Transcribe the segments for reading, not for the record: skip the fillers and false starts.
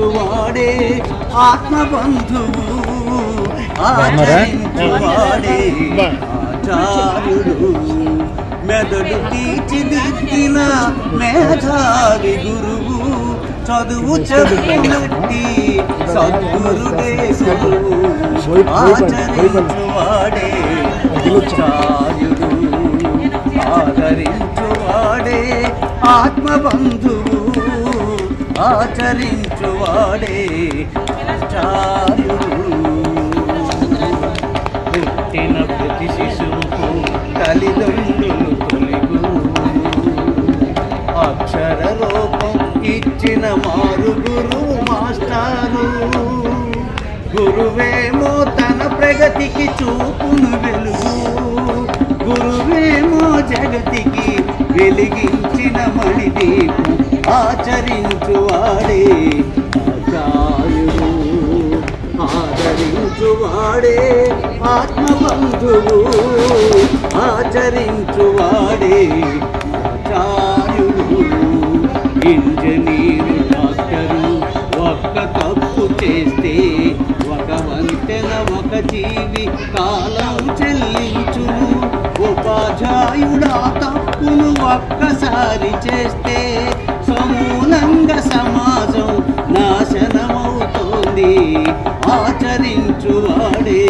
ఆచరించువాడే ఆత్మబంధువు ఆచరించువాడే ఆచార్యుడు మెదడు తీర్చిదిద్దిన మేధావి గురువు చదువు చెప్పునట్టి సద్గురుడే గురువు ఆచరించువాడే ఆచార్యుడు ఆదరించువాడే ఆత్మబంధువు ఆచరించువాడే ఆచార్యుడు పుట్టిన ప్రతి శిశువుకు తల్లిదండ్రులు తొలిగు అక్షర రూపం ఇచ్చిన మారు గురువు మాస్టారు గురువేమో తన ప్రగతికి చూపును వెలుగు గురువేమో జగతికి వెలిగించిన మణిదీపు ఆచరించువాడే ఆచార్యుడు ఆదరించువాడే ఆత్మబంధువు ఆచరించువాడే ఆచార్యుడు ఇంజనీరు డాక్టరు ఒక్క తప్పు చేస్తే ఒక వంతెన ఒక జీవి కాలం చెల్లించును ఉపాధ్యాయుడా తప్పును ఒక్కసారి చేస్తే సమూలంగా సమాజం నాశనమవుతోంది ఆచరించువాడే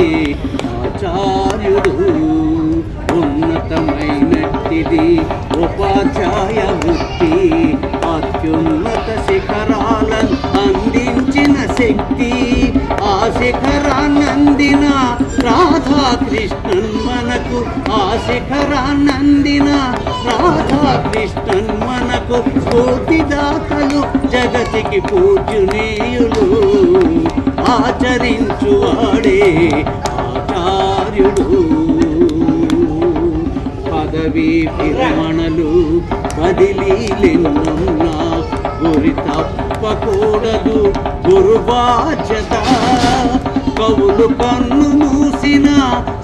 ఆచార్యుడు ఉన్నతమైనట్టిది ఉపాధ్యాయ వృత్తి అత్యున్నత శిఖరాలను అందించిన శక్తి ఆ శిఖరాన్నందిన రాధాకృష్ణన్ మనకు ఆ శిఖరాన్నందిన రాధాకృష్ణన్ మనకు స్ఫూర్తిదాతలు జగతికి పూజ్యునీయులు ఆచరించువాడే ఆచార్యుడు పదవీ విరమణలు బదిలీలెన్నున్నా గురి తప్పకూడదు గురు బాధ్యత కవులు కన్ను మూసిన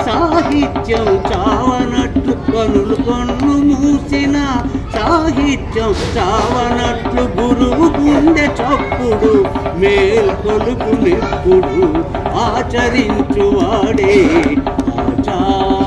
సాహిత్యం చావనట్లు కనులు కన్ను మూసిన సాహిత్యం చావనట్లు గురువు గుండె చప్పుడు మేల్కొలుపు నెప్పుడు ఆచరించువాడే ఆచార్యుడు